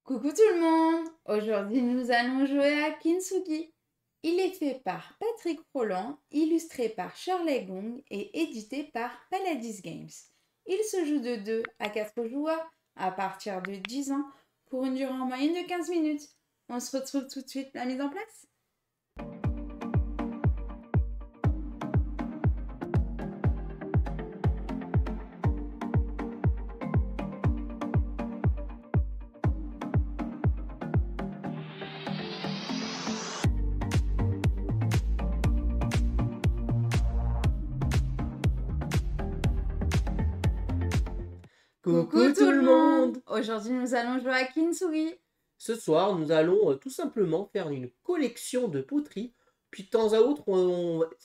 Coucou tout le monde! Aujourd'hui, nous allons jouer à Kintsugi. Il est fait par Patrick Roland, illustré par Shirley Gong et édité par Paladis Games. Il se joue de 2 à 4 joueurs à partir de 10 ans pour une durée en moyenne de 15 minutes. On se retrouve tout de suite la mise en place. Coucou tout le monde! Aujourd'hui, nous allons jouer à Kintsugi. Ce soir, nous allons tout simplement faire une collection de poteries. Puis de temps à autre,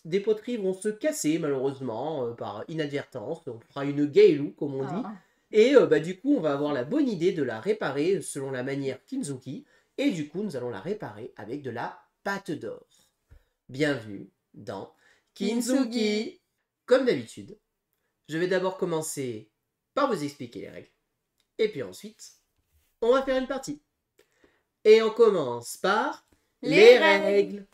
des poteries vont se casser malheureusement par inadvertance. On fera une gailou comme on dit. Et du coup, on va avoir la bonne idée de la réparer selon la manière Kinzuki. Et du coup, nous allons la réparer avec de la pâte d'or. Bienvenue dans Kintsugi! Comme d'habitude, je vais d'abord commencer par vous expliquer les règles. Et puis ensuite, on va faire une partie. Et on commence par les règles.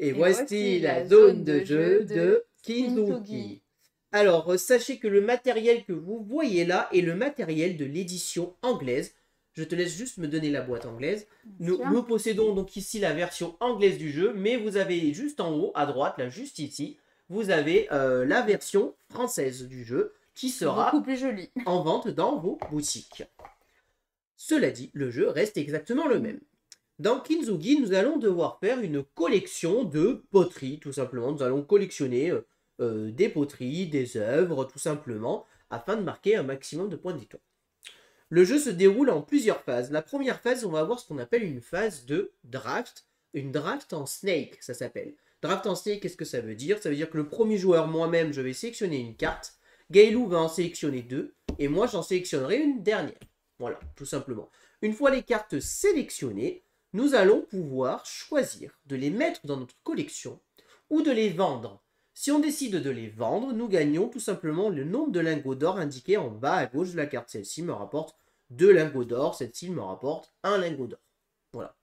Et voici la zone de jeu de Kintsugi. Alors, sachez que le matériel que vous voyez là est le matériel de l'édition anglaise. Je te laisse juste me donner la boîte anglaise. Nous possédons donc ici la version anglaise du jeu, mais vous avez juste en haut, à droite, là, juste ici, vous avez la version française du jeu qui sera beaucoup plus jolie en vente dans vos boutiques. Cela dit, le jeu reste exactement le même. Dans Kintsugi, nous allons devoir faire une collection de poteries, tout simplement. Nous allons collectionner des poteries, des œuvres, tout simplement, afin de marquer un maximum de points de victoire. Le jeu se déroule en plusieurs phases. La première phase, on va avoir ce qu'on appelle une phase de draft. Une draft en snake, ça s'appelle. Draft en snake, qu'est-ce que ça veut dire? Ça veut dire que le premier joueur, moi-même, je vais sélectionner une carte. Gailou va en sélectionner 2. Et moi, j'en sélectionnerai une dernière. Voilà, tout simplement. Une fois les cartes sélectionnées, nous allons pouvoir choisir de les mettre dans notre collection ou de les vendre. Si on décide de les vendre, nous gagnons tout simplement le nombre de lingots d'or indiqué en bas à gauche de la carte. Celle-ci me rapporte 2 lingots d'or, celle-ci me rapporte 1 lingot d'or. Voilà.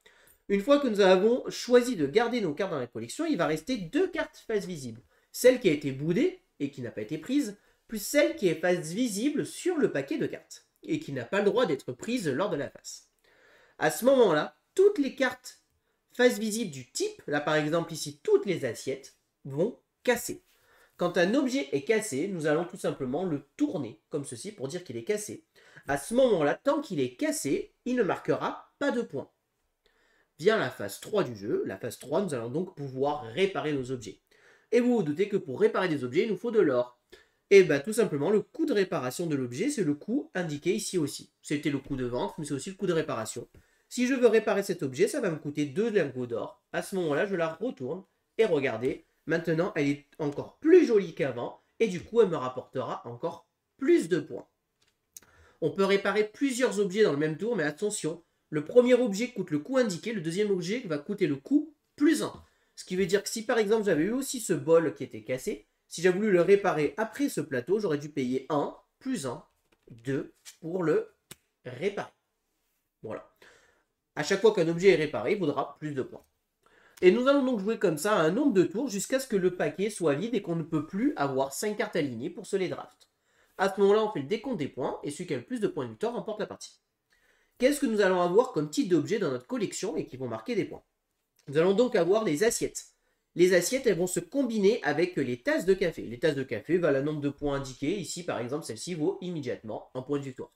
Une fois que nous avons choisi de garder nos cartes dans la collection, il va rester 2 cartes face visible. Celle qui a été boudée et qui n'a pas été prise, plus celle qui est face visible sur le paquet de cartes et qui n'a pas le droit d'être prise lors de la face. À ce moment-là, toutes les cartes face visible du type, là par exemple ici toutes les assiettes, vont casser. Quand un objet est cassé, nous allons tout simplement le tourner comme ceci pour dire qu'il est cassé. À ce moment-là, tant qu'il est cassé, il ne marquera pas de points. Vient la phase 3 du jeu. La phase 3, nous allons donc pouvoir réparer nos objets. Et vous vous doutez que pour réparer des objets, il nous faut de l'or. Et bien tout simplement, le coût de réparation de l'objet, c'est le coût indiqué ici aussi. C'était le coût de vente, mais c'est aussi le coût de réparation. Si je veux réparer cet objet, ça va me coûter 2 lingots d'or. À ce moment-là, je la retourne et regardez, maintenant, elle est encore plus jolie qu'avant et du coup, elle me rapportera encore plus de points. On peut réparer plusieurs objets dans le même tour, mais attention, le premier objet coûte le coût indiqué, le deuxième objet va coûter le coût plus 1. Ce qui veut dire que si par exemple j'avais eu aussi ce bol qui était cassé, si j'avais voulu le réparer après ce plateau, j'aurais dû payer 1 plus 1, 2 pour le réparer. Voilà. À chaque fois qu'un objet est réparé, il vaudra plus de points. Et nous allons donc jouer comme ça à un nombre de tours jusqu'à ce que le paquet soit vide et qu'on ne peut plus avoir 5 cartes alignées pour se les draft. À ce moment-là, on fait le décompte des points et celui qui a le plus de points de victoire remporte la partie. Qu'est-ce que nous allons avoir comme type d'objet dans notre collection et qui vont marquer des points? Nous allons donc avoir les assiettes. Les assiettes, elles vont se combiner avec les tasses de café. Les tasses de café valent un nombre de points indiqué. Ici, par exemple, celle-ci vaut immédiatement un point de victoire.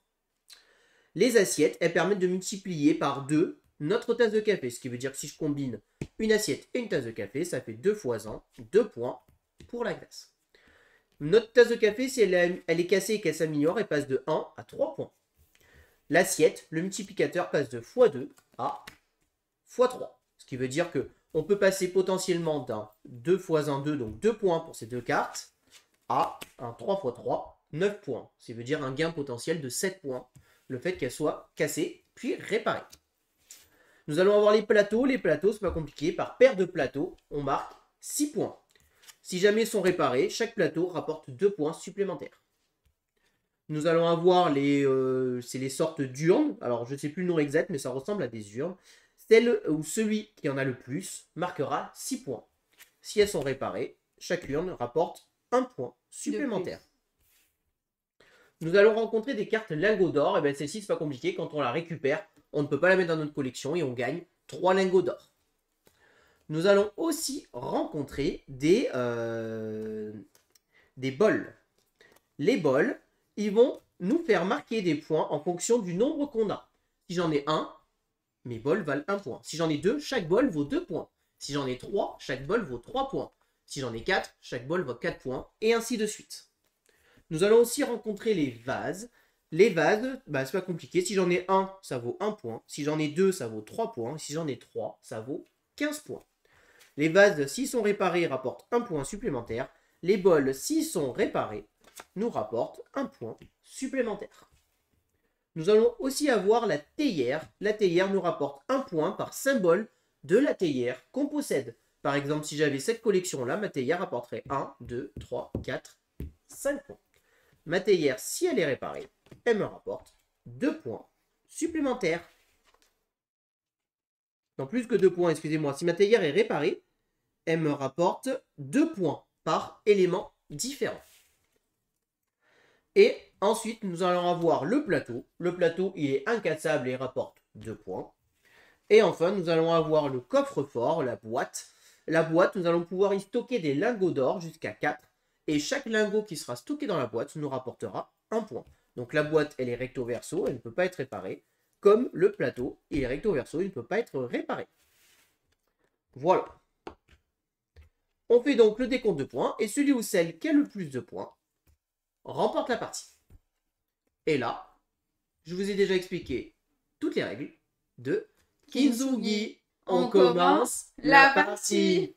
Les assiettes, elles permettent de multiplier par 2 notre tasse de café. Ce qui veut dire que si je combine une assiette et une tasse de café, ça fait 2 fois 1, 2 points pour la glace. Notre tasse de café, si elle est cassée et qu'elle s'améliore, elle passe de 1 à 3 points. L'assiette, le multiplicateur passe de x2 à x3. Ce qui veut dire qu'on peut passer potentiellement d'un 2 fois 1, 2, donc 2 points pour ces deux cartes, à un 3 x 3, 9 points. Ce qui veut dire un gain potentiel de 7 points, le fait qu'elle soit cassée puis réparée. Nous allons avoir les plateaux. Les plateaux, c'est pas compliqué. Par paire de plateaux, on marque 6 points. Si jamais sont réparés, chaque plateau rapporte 2 points supplémentaires. Nous allons avoir c'est les sortes d'urnes. Alors, je ne sais plus le nom exact, mais ça ressemble à des urnes. Celle où celui qui en a le plus marquera 6 points. Si elles sont réparées, chaque urne rapporte 1 point supplémentaire. Nous allons rencontrer des cartes lingots d'or. Et bien celle-ci, c'est pas compliqué. Quand on la récupère, on ne peut pas la mettre dans notre collection et on gagne 3 lingots d'or. Nous allons aussi rencontrer des bols. Les bols, ils vont nous faire marquer des points en fonction du nombre qu'on a. Si j'en ai un, mes bols valent 1 point. Si j'en ai 2, chaque bol vaut 2 points. Si j'en ai 3, chaque bol vaut 3 points. Si j'en ai 4, chaque bol vaut 4 points. Et ainsi de suite. Nous allons aussi rencontrer les vases. Les vases, c'est pas compliqué. Si j'en ai 1, ça vaut 1 point. Si j'en ai 2, ça vaut 3 points. Si j'en ai 3, ça vaut 15 points. Les vases, s'ils sont réparés, rapportent 1 point supplémentaire. Les bols, s'ils sont réparés, nous rapportent 1 point supplémentaire. Nous allons aussi avoir la théière. La théière nous rapporte 1 point par symbole de la théière qu'on possède. Par exemple, si j'avais cette collection-là, ma théière rapporterait 1, 2, 3, 4, 5 points. Ma théière, si elle est réparée, elle me rapporte 2 points supplémentaires. Non, plus que 2 points, excusez-moi. Si ma théière est réparée, elle me rapporte 2 points par élément différent. Et ensuite, nous allons avoir le plateau. Le plateau, il est incassable et rapporte 2 points. Et enfin, nous allons avoir le coffre-fort, la boîte. La boîte, nous allons pouvoir y stocker des lingots d'or jusqu'à 4. Et chaque lingot qui sera stocké dans la boîte nous rapportera 1 point. Donc la boîte, elle est recto-verso, elle ne peut pas être réparée. Comme le plateau, il est recto-verso, il ne peut pas être réparé. Voilà. On fait donc le décompte de points. Et celui ou celle qui a le plus de points remporte la partie. Et là, je vous ai déjà expliqué toutes les règles de Kintsugi. On commence la partie.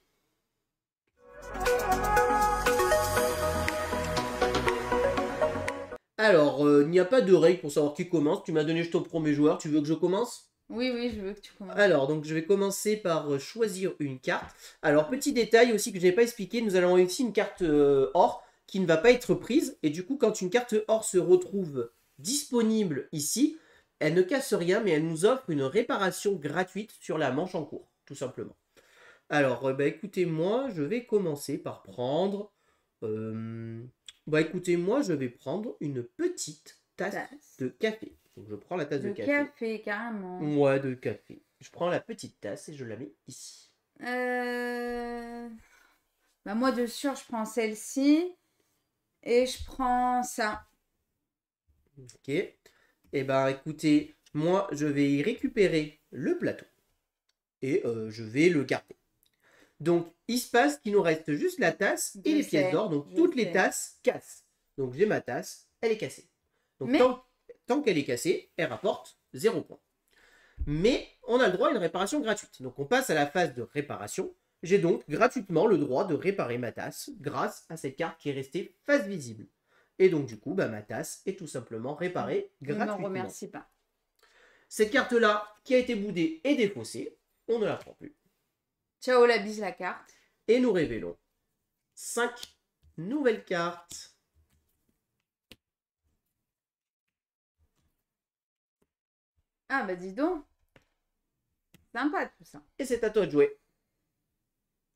Alors, il n'y a pas de règle pour savoir qui commence. Tu m'as donné je ton premier joueur. Tu veux que je commence? Oui, je veux que tu commences. Alors, donc je vais commencer par choisir une carte. Alors, petit détail aussi que je n'ai pas expliqué, nous allons aussi une carte or qui ne va pas être prise. Et du coup, quand une carte or se retrouve disponible ici, elle ne casse rien, mais elle nous offre une réparation gratuite sur la manche en cours, tout simplement. Alors, écoutez, moi, je vais commencer par prendre... écoutez, moi, je vais prendre une petite tasse de café. Donc, je prends la tasse de café. De café, carrément. Ouais, de café. Je prends la petite tasse et je la mets ici. Moi, de sûr, je prends celle-ci. Et je prends ça. Ok. Et écoutez, moi, je vais y récupérer le plateau. Et je vais le garder. Donc, il se passe qu'il nous reste juste la tasse et les pièces d'or. Donc, toutes les tasses cassent. Donc, j'ai ma tasse, elle est cassée. Donc, tant qu'elle est cassée, elle rapporte 0 point. Mais on a le droit à une réparation gratuite. Donc, on passe à la phase de réparation. J'ai donc gratuitement le droit de réparer ma tasse grâce à cette carte qui est restée face visible. Et donc, du coup, ma tasse est tout simplement réparée gratuitement. Ne me remercie pas. Cette carte-là, qui a été boudée et défaussée, on ne la prend plus. Ciao la bise la carte. Et nous révélons 5 nouvelles cartes. Ah dis donc. Sympa tout ça. Et c'est à toi de jouer.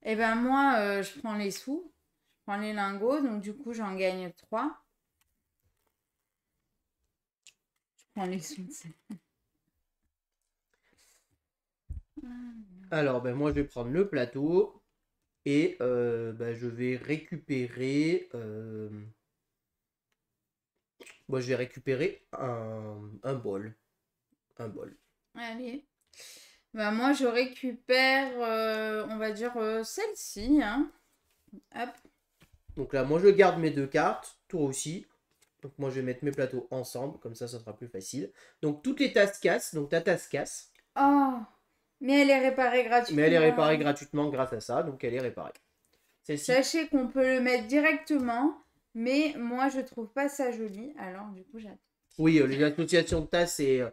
Eh ben moi, je prends les sous. Je prends les lingots. Donc du coup, j'en gagne 3. Je prends les sous. Alors, moi, je vais prendre le plateau. Et je vais récupérer... je vais récupérer un bol. Un bol. Allez. Moi, je récupère, on va dire, celle-ci. Hein. Hop. Donc là, moi, je garde mes 2 cartes. Toi aussi. Donc moi, je vais mettre mes plateaux ensemble. Comme ça sera plus facile. Donc, toutes les tasses cassent. Donc, ta tasse casse. Oh, mais elle est réparée gratuitement. Mais elle est réparée gratuitement grâce à ça. Donc, elle est réparée. Sachez qu'on peut le mettre directement. Mais moi, je trouve pas ça joli. Alors, du coup, j'attends. Oui, les associations de tasses et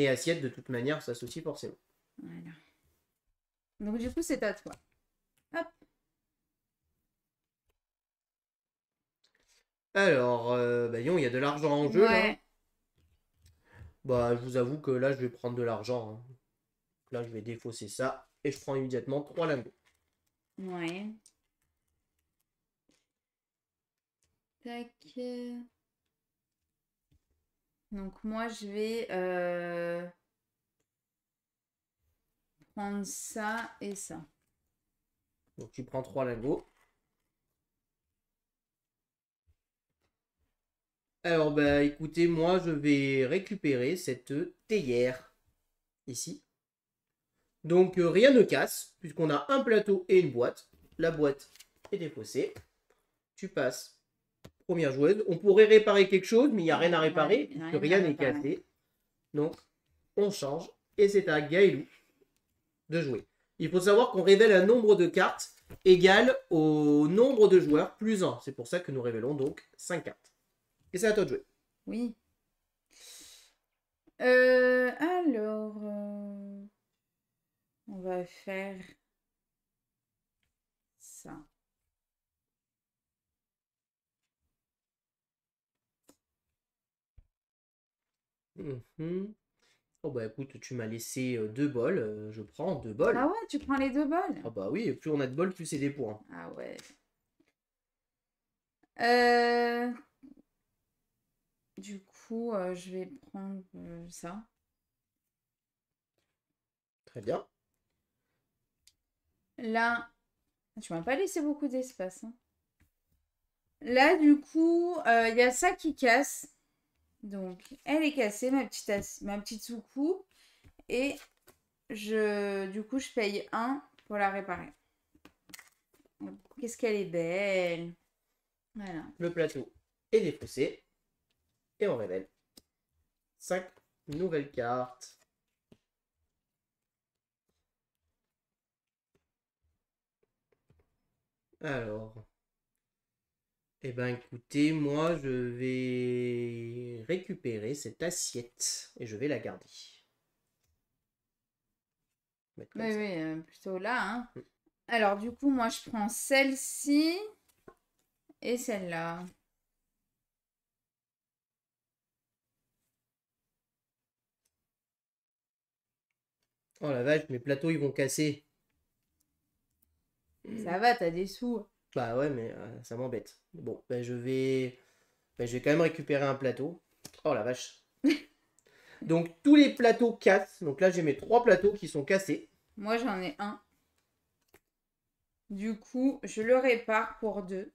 assiettes, de toute manière, s'associent forcément. Voilà. Donc, du coup, c'est à toi. Hop. Alors, bah, disons, il y a de l'argent en jeu, là. Ouais. Bah, je vous avoue que là, je vais prendre de l'argent, hein. Là, je vais défausser ça. Et je prends immédiatement 3 lingots. Ouais. Tac. Donc moi, je vais prendre ça et ça. Donc, tu prends 3 lingots. Alors, bah, écoutez, moi, je vais récupérer cette théière. Ici. Donc, rien ne casse, puisqu'on a un plateau et une boîte. La boîte est défaussée. Tu passes. Première joueuse. On pourrait réparer quelque chose, mais il n'y a rien à réparer, Ouais, puisque rien à rien n'est réparer. cassé. Donc, on change. Et c'est à Gaëlou de jouer. Il faut savoir qu'on révèle un nombre de cartes égal au nombre de joueurs plus 1. C'est pour ça que nous révélons donc 5 cartes. Et c'est à toi de jouer. Oui. On va faire ça. Mhm. Oh bah écoute, tu m'as laissé 2 bols. Je prends 2 Ah bols. ouais, tu prends les 2 bols? Ah bah oui, plus on a de bols, plus c'est des points. Ah ouais. Euh, du coup, je vais prendre ça. Très bien. Là, tu m'as pas laissé beaucoup d'espace, hein. Là, du coup, il y a ça qui casse. Donc, elle est cassée, ma petite soucoupe. Et du coup, je paye 1 pour la réparer. Qu'est-ce qu'elle est belle. Voilà. Le plateau est défaussé. Et on révèle 5 nouvelles cartes. Alors, eh ben écoutez, moi je vais récupérer cette assiette et je vais la garder. Mettre Oui, comme ça. oui, plutôt là, hein. Mm. Alors, du coup, moi, je prends celle-ci et celle-là. Oh la vache, mes plateaux ils vont casser. Ça va, t'as des sous. Bah ouais, mais ça m'embête. Bon, je vais quand même récupérer un plateau. Oh la vache. Donc tous les plateaux cassent. Donc là j'ai mes 3 plateaux qui sont cassés. Moi, j'en ai un. Du coup, je le répare pour 2.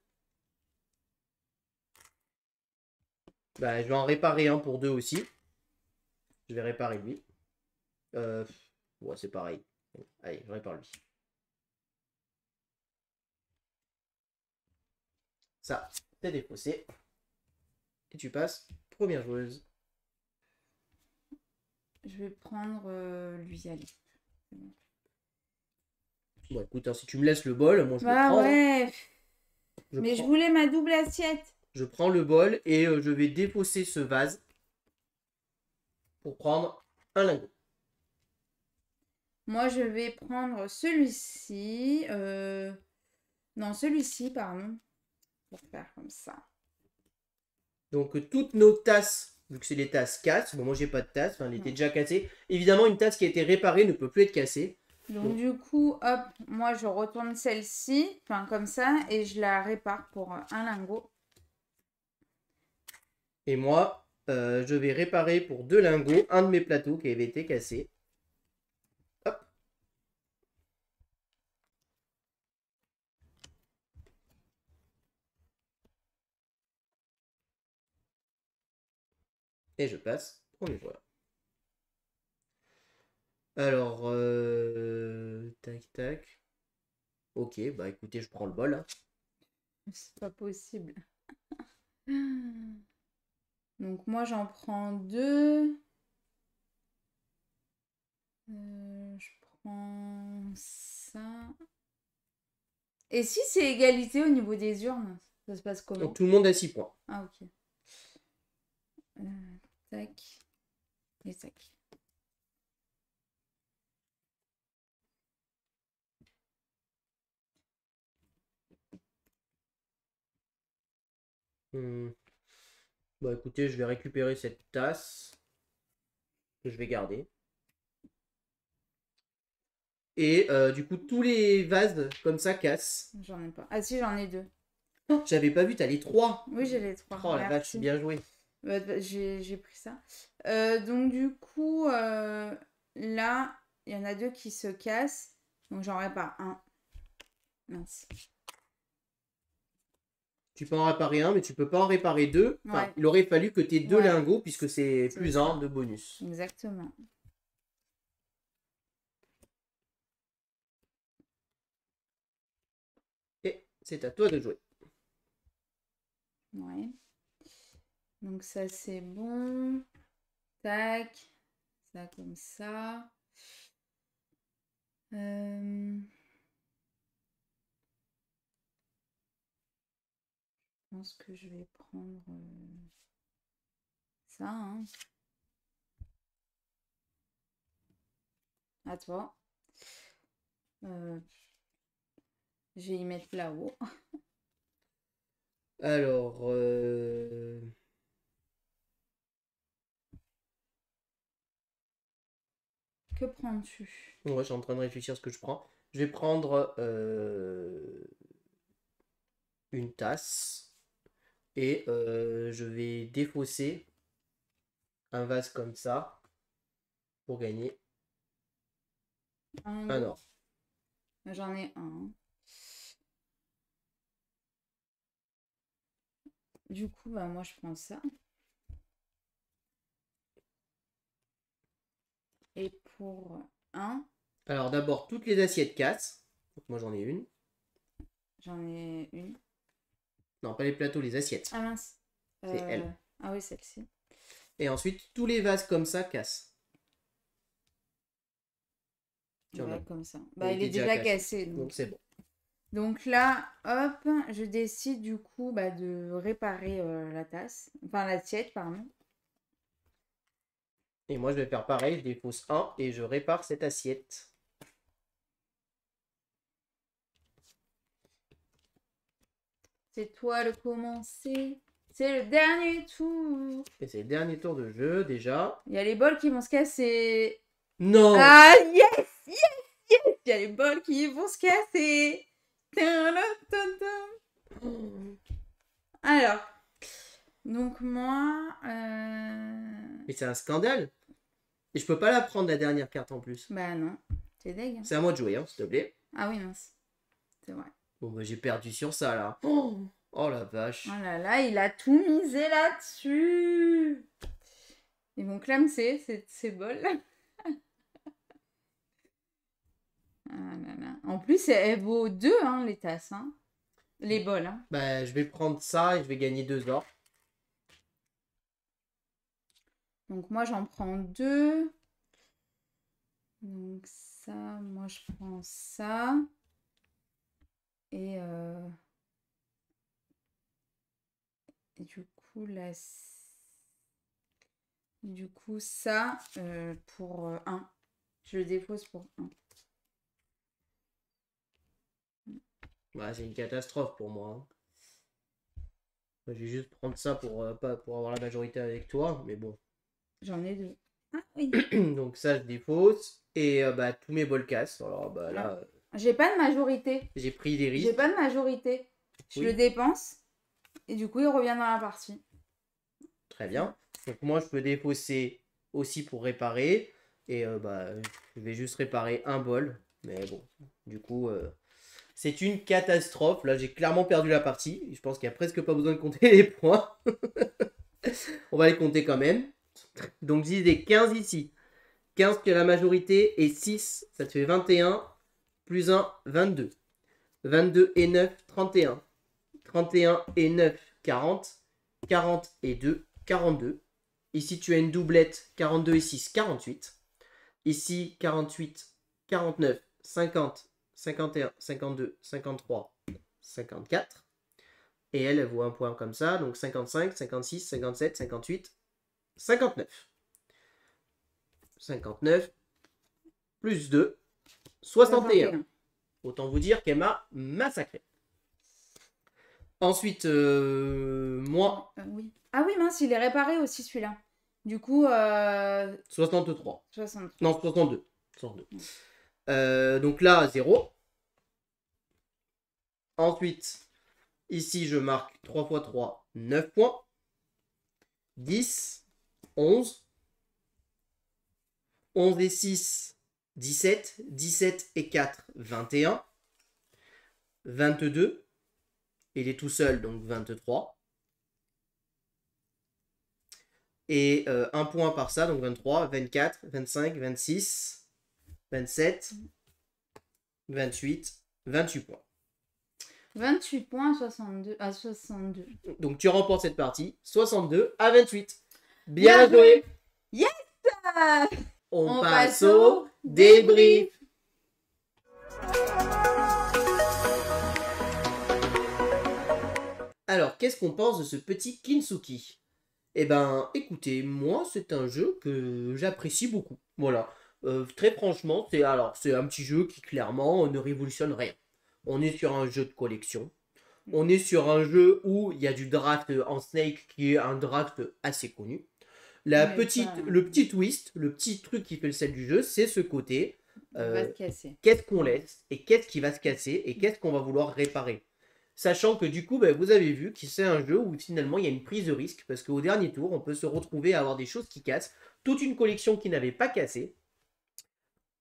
Bah je vais en réparer un pour 2 aussi. Je vais réparer lui. Euh, ouais, c'est pareil. Allez, je répare lui. Ça, t'es défaussé. Et tu passes première joueuse. Je vais prendre lui, allez. C'est bon. Bon, écoute, hein, si tu me laisses le bol, moi je le Bah prends, hein. ouais. Je Mais je prends, voulais ma double assiette. je prends le bol et je vais défausser ce vase pour prendre un lingot. Moi, je vais prendre celui-ci. Non, celui-ci, pardon. Pour faire comme ça. Donc toutes nos tasses, vu que c'est les tasses cassent, bon moi j'ai pas de tasse, enfin elle était déjà cassée. Évidemment une tasse qui a été réparée ne peut plus être cassée. Donc, Donc, du coup, hop, moi, je retourne celle-ci. Enfin, comme ça. Et je la répare pour un lingot. et moi, je vais réparer pour 2 lingots un de mes plateaux qui avait été cassé. Hop. Et je passe premier joueur. Alors, tac tac. Ok, bah écoutez, je prends le bol, hein. C'est pas possible. Donc, moi, j'en prends 2. Je prends ça. Et si c'est égalité au niveau des urnes, ça se passe Donc comment? tout le monde a 6 points. Ah, ok. Tac. Et tac. Hmm. Bah écoutez, je vais récupérer cette tasse que je vais garder. Et du coup, tous les vases comme ça cassent. J'en ai pas. Ah si, j'en ai 2. Oh, j'avais pas vu, t'as les 3. Oui, j'ai les 3. Oh la vache, Merci. bien joué. J'ai pris ça. Donc du coup, là, il y en a 2 qui se cassent. Donc j'en répare un. Mince. Tu peux en réparer un, mais tu peux pas en réparer deux. Enfin, Ouais. il aurait fallu que tu aies 2 Ouais. lingots, puisque c'est C'est plus ça. 1 de bonus. Exactement. Et c'est à toi de jouer. Ouais. Donc ça, c'est bon. Tac. Ça comme ça. Je pense que je vais prendre ça. Hein. À toi. Je vais y mettre là-haut. Alors, Que prends-tu? ouais, je suis en train de réfléchir à ce que je prends. Je vais prendre une tasse et je vais défausser un vase comme ça pour gagner Un un go. or. J'en ai un. Du coup, bah, moi, je prends ça. Et pour un, Alors d'abord, toutes les assiettes cassent. Donc moi j'en ai une. j'en ai une. Non, pas les plateaux, les assiettes. Ah mince. C'est elle. Ah oui, celle-ci. Et ensuite, tous les vases comme ça cassent. Tu en as. Ouais, comme ça. Il Bah, il était est déjà déjà cassé. cassé. Donc c'est bon. Donc là, hop, je décide du coup bah, de réparer la tasse. Enfin, l'assiette, pardon. Et moi je vais faire pareil, je défausse un et je répare cette assiette. C'est toi le commencer. C'est le dernier tour. Et c'est le dernier tour de jeu déjà. Il y a les bols qui vont se casser. Non! Ah, yes! Yes! Yes! Il y a les bols qui vont se casser. Alors, donc moi... Mais c'est un scandale! Et je peux pas la prendre la dernière carte en plus. Bah non, c'est deg. C'est à moi de jouer, hein, s'il te plaît. Ah oui, mince. C'est vrai. Bon bah j'ai perdu sur ça là. Oh la vache. Oh là là, il a tout misé là-dessus. Ils vont clamser ces bols. Ah là là. En plus, elle vaut 2, hein, les tasses. Hein. Les bols. Hein. Bah je vais prendre ça et je vais gagner 2 ors. Donc moi, j'en prends 2. Donc ça, moi, je prends ça. Et du coup, là... Du coup, ça, pour 1. Je le dépose pour 1. Bah c'est une catastrophe pour moi. Hein. Moi, je vais juste prendre ça pas pour avoir la majorité avec toi, mais bon. J'en ai 2. Ah oui. Donc ça je défausse et bah tous mes bols cassent. Alors bah là J'ai pas de majorité. j'ai pris des risques. J'ai pas de majorité. Je Oui. le dépense et du coup il revient dans la partie. Très bien. Donc moi je peux défausser aussi pour réparer et bah je vais juste réparer un bol. Mais bon, du coup c'est une catastrophe. Là j'ai clairement perdu la partie. Je pense qu'il n'y a presque pas besoin de compter les points. On va les compter quand même. Donc j'ai des 15 ici. 15 qui est la majorité et 6, ça te fait 21. Plus 1, 22. 22 et 9, 31. 31 et 9, 40. 40 et 2, 42. Ici, tu as une doublette, 42 et 6, 48. Ici, 48, 49, 50, 51, 52, 53, 54. Et elle vaut un point comme ça, donc 55, 56, 57, 58, 59. 59 plus 2, 61. Autant vous dire qu'elle m'a massacré. Ensuite, moi, Oui. Ah oui, mince, il est réparé aussi celui-là. Du coup, 63. 60. Non, 62. 62. Donc là, 0. Ensuite, ici, je marque 3 x 3, 9 points. 10, 11. 11 et 6, 17. 17 et 4, 21. 22. Il est tout seul, donc 23. Et un point par ça, donc 23, 24, 25, 26, 27, 28, 28 points. 28 points 62 à 62. Donc tu remportes cette partie 62 à 28. Bien joué. Yes. On passe au débrief. Alors, qu'est-ce qu'on pense de ce petit Kinsuki? Eh ben, écoutez, moi, c'est un jeu que j'apprécie beaucoup. Voilà. Très franchement, c'est un petit jeu qui, clairement, ne révolutionne rien. On est sur un jeu de collection. On est sur un jeu où il y a du draft en Snake, qui est un draft assez connu. Le petit twist, le petit truc qui fait le sel du jeu, c'est ce côté. Va se casser. Qu'est-ce qu'on laisse et qu'est-ce qui va se casser et qu'est-ce qu'on va vouloir réparer. Sachant que du coup, vous avez vu que c'est un jeu où finalement il y a une prise de risque parce qu'au dernier tour, on peut se retrouver à avoir des choses qui cassent, toute une collection qui n'avait pas cassé,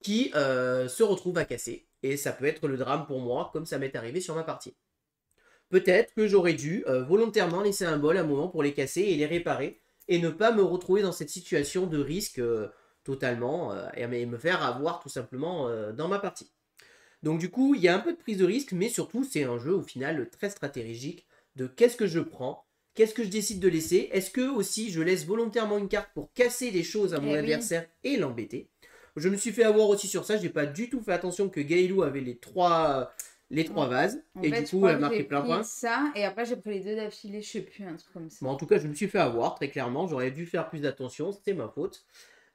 qui se retrouve à casser. Et ça peut être le drame pour moi, comme ça m'est arrivé sur ma partie. Peut-être que j'aurais dû volontairement laisser un bol à un moment pour les casser et les réparer, et ne pas me retrouver dans cette situation de risque totalement, et me faire avoir tout simplement dans ma partie. Donc du coup, il y a un peu de prise de risque, mais surtout, c'est un jeu au final très stratégique de qu'est-ce que je prends, qu'est-ce que je décide de laisser, est-ce que aussi je laisse volontairement une carte pour casser des choses à mon adversaire et l'embêter. Je me suis fait avoir aussi sur ça, j'ai pas du tout fait attention que Gaëlou avait les trois vases, en et fait, du coup, elle a marqué plein de points. Ça, et après j'ai pris les deux d'affilée, je sais plus, un truc comme ça. Bon, en tout cas, je me suis fait avoir, très clairement, j'aurais dû faire plus d'attention, c'était ma faute.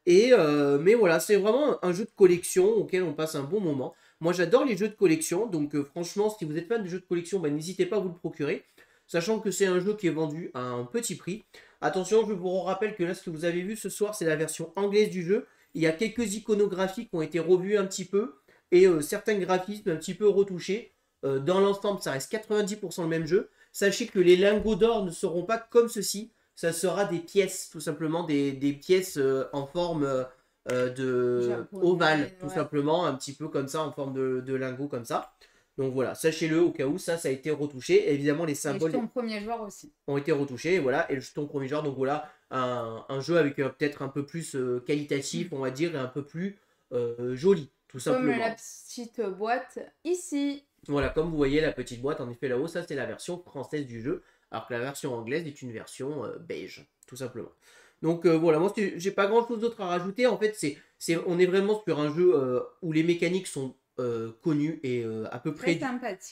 Mais voilà, c'est vraiment un jeu de collection auquel on passe un bon moment. Moi, j'adore les jeux de collection, donc franchement, si vous êtes fan des jeux de collection, n'hésitez pas à vous le procurer. Sachant que c'est un jeu qui est vendu à un petit prix. Attention, je vous rappelle que là, ce que vous avez vu ce soir, c'est la version anglaise du jeu. Il y a quelques iconographies qui ont été revues un petit peu, et certains graphismes un petit peu retouchés. Dans l'ensemble, ça reste 90% le même jeu. Sachez que les lingots d'or ne seront pas comme ceci. Ça sera des pièces, tout simplement, des pièces en forme de ovale, tout simplement, un petit peu comme ça, en forme de lingot comme ça. Donc voilà, sachez-le au cas où ça a été retouché. Et évidemment, les symboles jetons premier joueur aussi ont été retouchés, et voilà, et le jeton premier joueur, donc voilà, un jeu avec peut-être un peu plus qualitatif, on va dire, et un peu plus joli, tout simplement. Comme la petite boîte ici. Voilà, comme vous voyez la petite boîte, en effet là-haut, ça c'est la version française du jeu, alors que la version anglaise est une version beige, tout simplement. Donc voilà, moi j'ai pas grand chose d'autre à rajouter. En fait, on est vraiment sur un jeu où les mécaniques sont connues et à peu près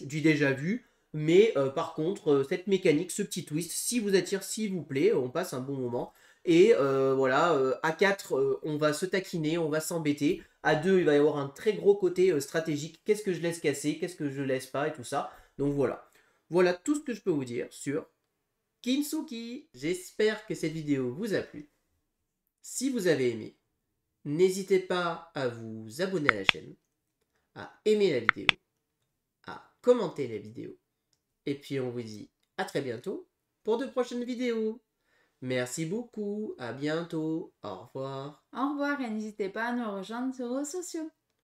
du déjà vu. Mais par contre, cette mécanique, ce petit twist, si vous attire, s'il vous plaît, on passe un bon moment. Et voilà, à 4, on va se taquiner, on va s'embêter. À 2, il va y avoir un très gros côté stratégique. Qu'est-ce que je laisse casser, qu'est-ce que je laisse pas et tout ça. Donc voilà. Voilà tout ce que je peux vous dire sur Kinsuki. J'espère que cette vidéo vous a plu. Si vous avez aimé, n'hésitez pas à vous abonner à la chaîne, à aimer la vidéo, à commenter la vidéo. Et puis on vous dit à très bientôt pour de prochaines vidéos. Merci beaucoup, à bientôt, au revoir. Au revoir et n'hésitez pas à nous rejoindre sur les réseaux sociaux.